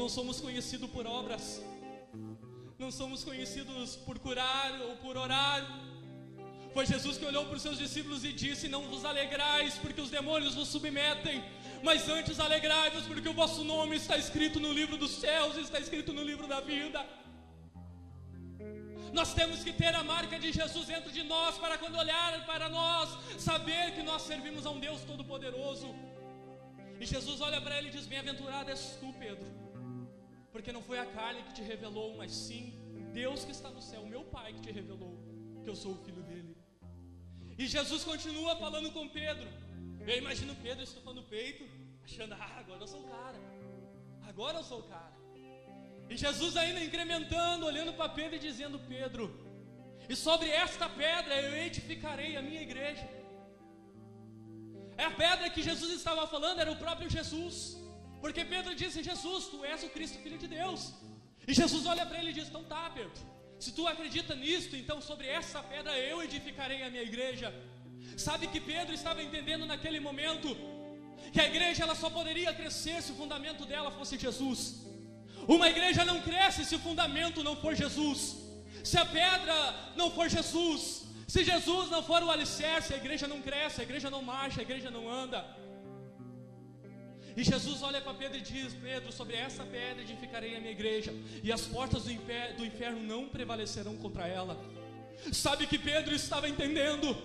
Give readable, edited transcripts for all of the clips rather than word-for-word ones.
Não somos conhecidos por obras, não somos conhecidos por curar ou por orar. Foi Jesus que olhou para os seus discípulos e disse: não vos alegrais porque os demônios vos submetem, mas antes alegrai-vos porque o vosso nome está escrito no livro dos céus, está escrito no livro da vida. Nós temos que ter a marca de Jesus dentro de nós, para quando olhar para nós, saber que nós servimos a um Deus Todo-Poderoso. E Jesus olha para ele e diz: bem-aventurado és tu, Pedro, porque não foi a carne que te revelou, mas sim Deus que está no céu, meu Pai que te revelou que eu sou o filho dele. E Jesus continua falando com Pedro. Eu imagino Pedro estufando o peito, achando: agora eu sou o cara, agora eu sou o cara. E Jesus ainda incrementando, olhando para Pedro e dizendo: Pedro, e sobre esta pedra eu edificarei a minha igreja. É a pedra que Jesus estava falando, era o próprio Jesus, porque Pedro disse: Jesus, tu és o Cristo, Filho de Deus. E Jesus olha para ele e diz: então tá, Pedro, se tu acredita nisto, então sobre essa pedra eu edificarei a minha igreja. Sabe que Pedro estava entendendo naquele momento que a igreja ela só poderia crescer se o fundamento dela fosse Jesus. Uma igreja não cresce se o fundamento não for Jesus, se a pedra não for Jesus, se Jesus não for o alicerce, a igreja não cresce, a igreja não marcha, a igreja não anda. E Jesus olha para Pedro e diz: Pedro, sobre essa pedra edificarei a minha igreja, e as portas do inferno não prevalecerão contra ela. Sabe que Pedro estava entendendo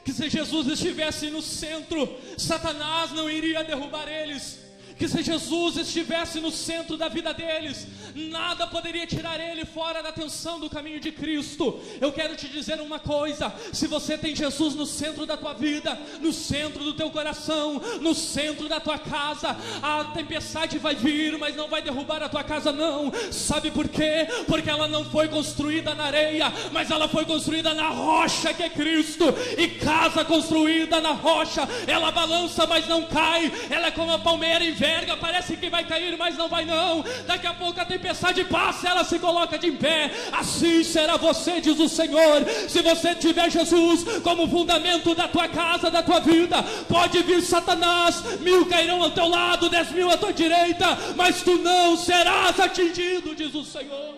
que se Jesus estivesse no centro, Satanás não iria derrubar eles. Que se Jesus estivesse no centro da vida deles, nada poderia tirar ele fora da atenção do caminho de Cristo. Eu quero te dizer uma coisa: se você tem Jesus no centro da tua vida, no centro do teu coração, no centro da tua casa, a tempestade vai vir, mas não vai derrubar a tua casa não. Sabe por quê? Porque ela não foi construída na areia, mas ela foi construída na rocha que é Cristo. E casa construída na rocha, ela balança mas não cai. Ela é como a palmeira enverga, parece que vai cair, mas não vai não. Daqui a pouco a tempestade passa, ela se coloca de pé. Assim será você, diz o Senhor. Se você tiver Jesus como fundamento da tua casa, da tua vida, pode vir Satanás, 1000 cairão ao teu lado, 10.000 à tua direita, mas tu não serás atingido, diz o Senhor.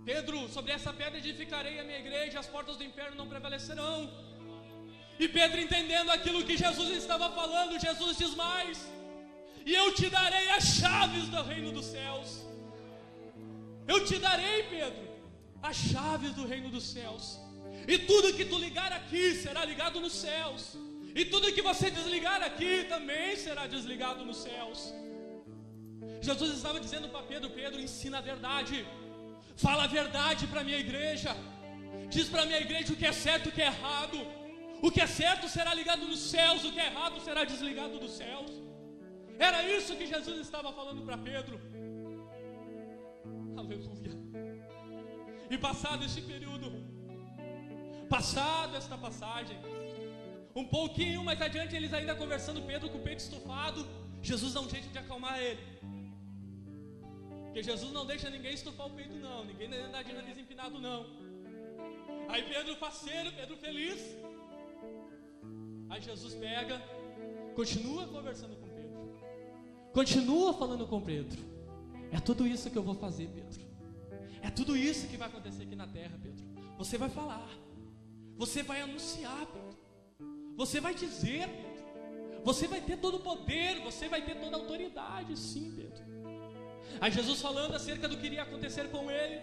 Pedro, sobre essa pedra edificarei a minha igreja, as portas do inferno não prevalecerão. E Pedro, entendendo aquilo que Jesus estava falando, Jesus diz mais: e eu te darei as chaves do reino dos céus. Eu te darei, Pedro, as chaves do reino dos céus. E tudo que tu ligar aqui será ligado nos céus, e tudo que você desligar aqui também será desligado nos céus. Jesus estava dizendo para Pedro: Pedro, ensina a verdade, fala a verdade para a minha igreja. Diz para a minha igreja o que é certo e o que é errado. O que é certo será ligado nos céus, o que é errado será desligado dos céus. Era isso que Jesus estava falando para Pedro. Aleluia. E passado este período, passado esta passagem, um pouquinho mais adiante, eles ainda conversando, Pedro com o peito estufado, Jesus dá um jeito de acalmar ele. Porque Jesus não deixa ninguém estufar o peito não, ninguém dá de nariz empinado não. Aí Pedro faceiro, Pedro feliz. Aí Jesus pega, continua conversando com Pedro, continua falando com Pedro. É tudo isso que eu vou fazer, Pedro. É tudo isso que vai acontecer aqui na terra, Pedro. Você vai falar, você vai anunciar, Pedro. Você vai dizer, Pedro. Você vai ter todo o poder, você vai ter toda a autoridade, sim, Pedro. Aí Jesus falando acerca do que iria acontecer com ele.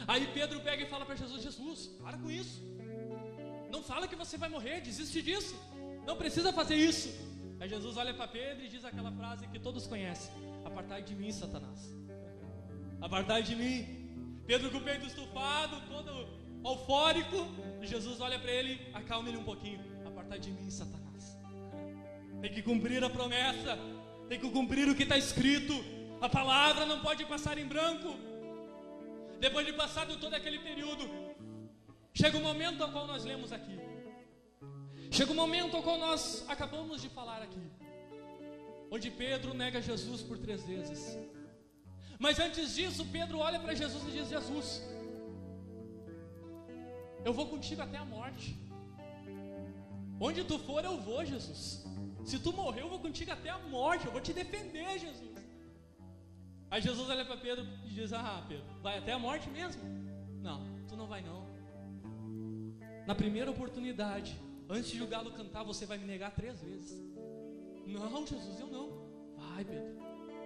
Aí Pedro pega e fala para Jesus: Jesus, para com isso. Não fala que você vai morrer, desiste disso. Não precisa fazer isso. Aí Jesus olha para Pedro e diz aquela frase que todos conhecem: apartai de mim, Satanás. Apartai de mim. Pedro com o peito estufado, todo eufórico. E Jesus olha para ele, acalma ele um pouquinho: apartai de mim, Satanás. Tem que cumprir a promessa, tem que cumprir o que está escrito. A palavra não pode passar em branco. Depois de passado todo aquele período, chega o momento ao qual nós lemos aqui. Chega o momento ao qual nós acabamos de falar aqui, onde Pedro nega Jesus por 3 vezes. Mas antes disso, Pedro olha para Jesus e diz: Jesus, eu vou contigo até a morte. Onde tu for eu vou, Jesus. Se tu morrer eu vou contigo até a morte, eu vou te defender, Jesus. Aí Jesus olha para Pedro e diz: Pedro, vai até a morte mesmo? Não, tu não vai não. Na primeira oportunidade, antes de o galo cantar, você vai me negar 3 vezes. Não, Jesus, eu não. Vai, Pedro,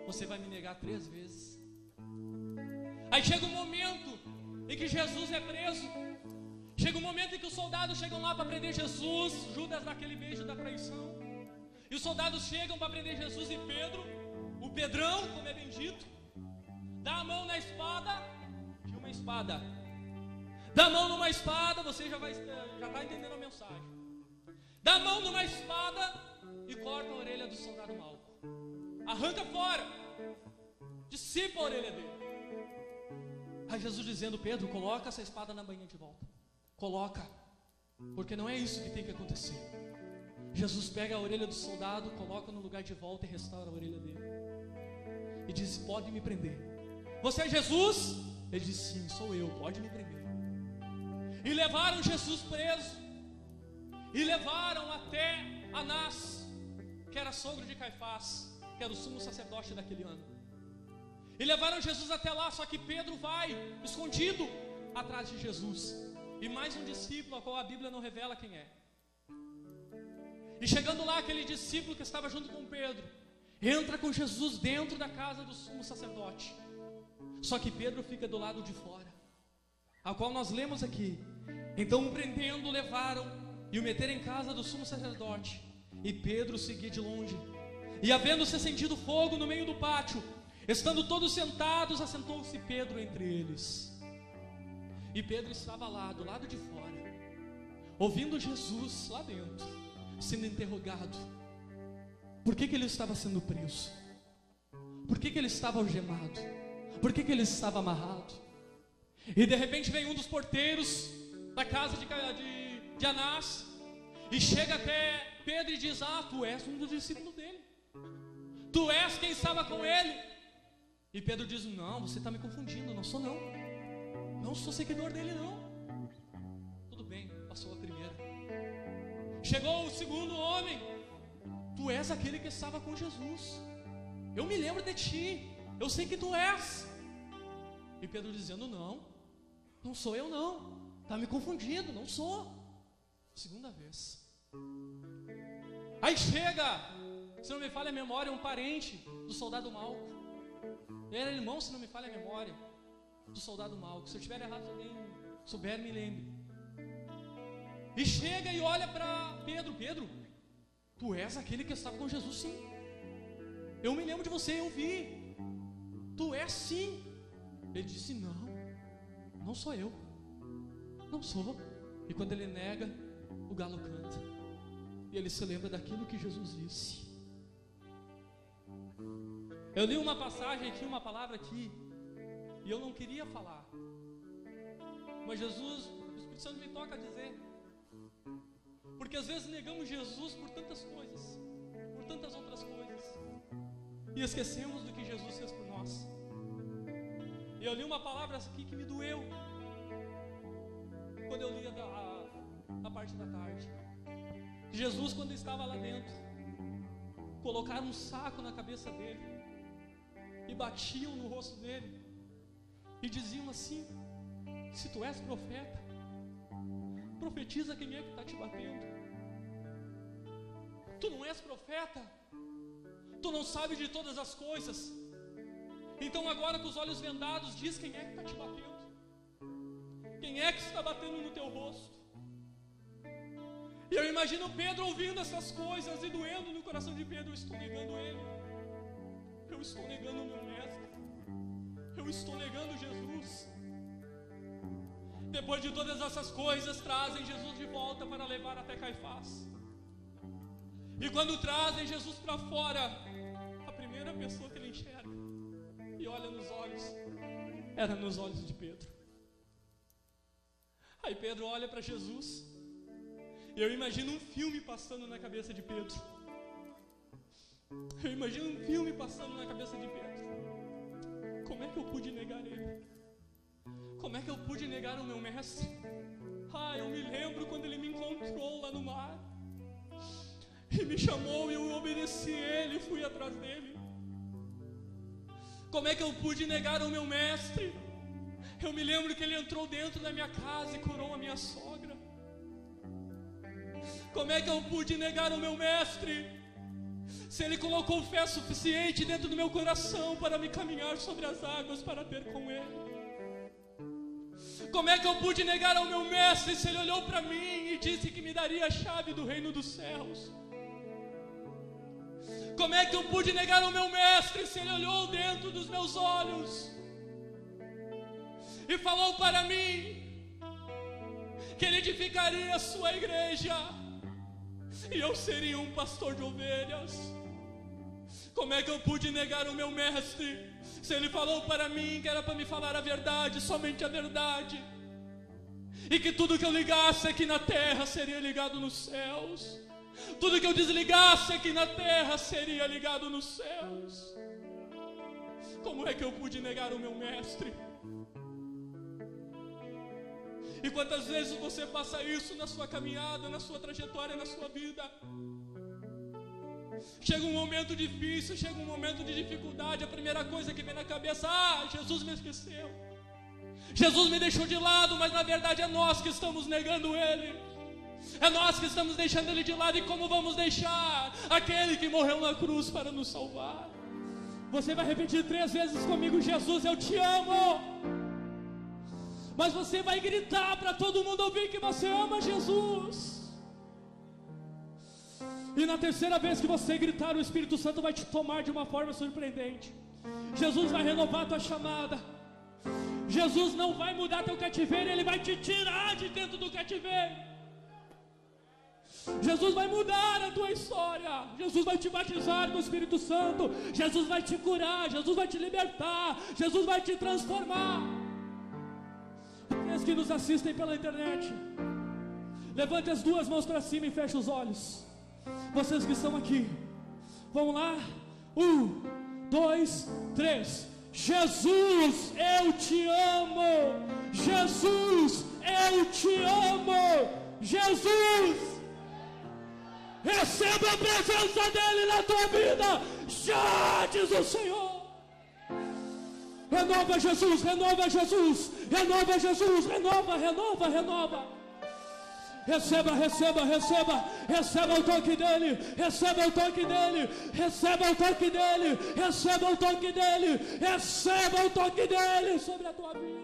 você vai me negar 3 vezes. Aí chega um momento em que Jesus é preso. Chega um momento em que os soldados chegam lá para prender Jesus. Judas dá aquele beijo da traição. E os soldados chegam para prender Jesus e Pedro, o Pedrão, como é bendito, dá a mão na espada. Tinha uma espada. Dá a mão numa espada, você já está entendendo a mensagem. Dá a mão numa espada e corta a orelha do soldado Malco. Arranca fora. Dissipa a orelha dele. Aí Jesus dizendo: Pedro, coloca essa espada na bainha de volta. Coloca, porque não é isso que tem que acontecer. Jesus pega a orelha do soldado, coloca no lugar de volta e restaura a orelha dele. E diz: pode me prender. Você é Jesus? Ele diz: sim, sou eu, pode me prender. E levaram Jesus preso. E levaram até Anás, que era sogro de Caifás, que era o sumo sacerdote daquele ano. E levaram Jesus até lá, só que Pedro vai escondido atrás de Jesus. E mais um discípulo, a qual a Bíblia não revela quem é. E chegando lá, aquele discípulo que estava junto com Pedro entra com Jesus dentro da casa do sumo sacerdote. Só que Pedro fica do lado de fora, a qual nós lemos aqui. Então, prendendo, levaram e o meteram em casa do sumo sacerdote. E Pedro seguia de longe. E havendo-se acendido fogo no meio do pátio, estando todos sentados, assentou-se Pedro entre eles. E Pedro estava lá, do lado de fora, ouvindo Jesus lá dentro, sendo interrogado. Por que ele estava sendo preso? Por que ele estava algemado? Por que ele estava amarrado? E de repente vem um dos porteiros da casa de Anás e chega até Pedro e diz: tu és um dos discípulos dele, tu és quem estava com ele. E Pedro diz: não, você está me confundindo, não sou não. Não sou seguidor dele não. Tudo bem, passou a primeira. Chegou o segundo homem: tu és aquele que estava com Jesus, eu me lembro de ti, eu sei que tu és. E Pedro dizendo: não sou eu não, está me confundindo, não sou. Segunda vez. Aí chega, se não me falha a memória, um parente do soldado Malco. Ele era irmão, se não me falha a memória, do soldado Malco. Se eu estiver errado, se alguém souber, me lembre. E chega e olha para Pedro: Pedro, tu és aquele que estava com Jesus? Sim, eu me lembro de você, eu vi. Tu és sim. Ele disse: não sou eu, não sou. E quando ele nega, o galo canta. E ele se lembra daquilo que Jesus disse. Eu li uma passagem aqui, uma palavra aqui, e eu não queria falar, mas Jesus, o Espírito Santo me toca a dizer. Porque às vezes negamos Jesus por tantas coisas, por tantas outras coisas, e esquecemos do que Jesus fez por nós. E eu li uma palavra aqui que me doeu quando eu li a parte da tarde. Jesus, quando estava lá dentro, colocaram um saco na cabeça dele e batiam no rosto dele e diziam assim: se tu és profeta, profetiza quem é que está te batendo. Tu não és profeta, tu não sabes de todas as coisas, então agora com os olhos vendados diz quem é que está te batendo, quem é que está batendo no teu rosto. E eu imagino Pedro ouvindo essas coisas e doendo no coração de Pedro: eu estou negando ele, eu estou negando o meu mestre, eu estou negando Jesus. Depois de todas essas coisas, trazem Jesus de volta para levar até Caifás. E quando trazem Jesus para fora, a primeira pessoa que ele enxerga e olha nos olhos, era nos olhos de Pedro. Aí Pedro olha para Jesus, e eu imagino um filme passando na cabeça de Pedro. Eu imagino um filme passando na cabeça de Pedro. Como é que eu pude negar ele? Como é que eu pude negar o meu mestre? Eu me lembro quando ele me encontrou lá no mar. e me chamou e eu obedeci Ele, fui atrás dele. Como é que eu pude negar o meu mestre? Eu me lembro que ele entrou dentro da minha casa e curou a minha sogra. Como é que eu pude negar o meu mestre? Se ele colocou fé suficiente dentro do meu coração para me caminhar sobre as águas para ter com ele. Como é que eu pude negar ao meu mestre se ele olhou para mim e disse que me daria a chave do reino dos céus? Como é que eu pude negar ao meu mestre se ele olhou dentro dos meus olhos e falou para mim que ele edificaria a sua igreja e eu seria um pastor de ovelhas? Como é que eu pude negar o meu mestre se ele falou para mim que era para me falar a verdade, somente a verdade, e que tudo que eu ligasse aqui na terra seria ligado nos céus, tudo que eu desligasse aqui na terra seria ligado nos céus? Como é que eu pude negar o meu mestre? E quantas vezes você passa isso na sua caminhada, na sua trajetória, na sua vida? Chega um momento difícil, chega um momento de dificuldade, a primeira coisa que vem na cabeça: Jesus me esqueceu, Jesus me deixou de lado. Mas na verdade é nós que estamos negando Ele, é nós que estamos deixando Ele de lado. E como vamos deixar aquele que morreu na cruz para nos salvar? Você vai repetir 3 vezes comigo: Jesus, eu te amo. Mas você vai gritar para todo mundo ouvir que você ama Jesus. E na terceira vez que você gritar, o Espírito Santo vai te tomar de uma forma surpreendente. Jesus vai renovar a tua chamada. Jesus não vai mudar teu cativeiro, Ele vai te tirar de dentro do cativeiro. Jesus vai mudar a tua história. Jesus vai te batizar com o Espírito Santo. Jesus vai te curar, Jesus vai te libertar, Jesus vai te transformar. Aqueles que nos assistem pela internet, levante as 2 mãos para cima e feche os olhos. Vocês que estão aqui, vamos lá? 1, 2, 3. Jesus, eu te amo. Jesus, eu te amo. Jesus, receba a presença dEle na tua vida. Já diz o Senhor. Renova Jesus, renova Jesus, renova Jesus, renova, renova, renova. Receba, receba, receba, receba o toque dEle, receba o toque dEle, receba o toque dEle, receba o toque dEle, receba o toque dEle sobre a tua vida.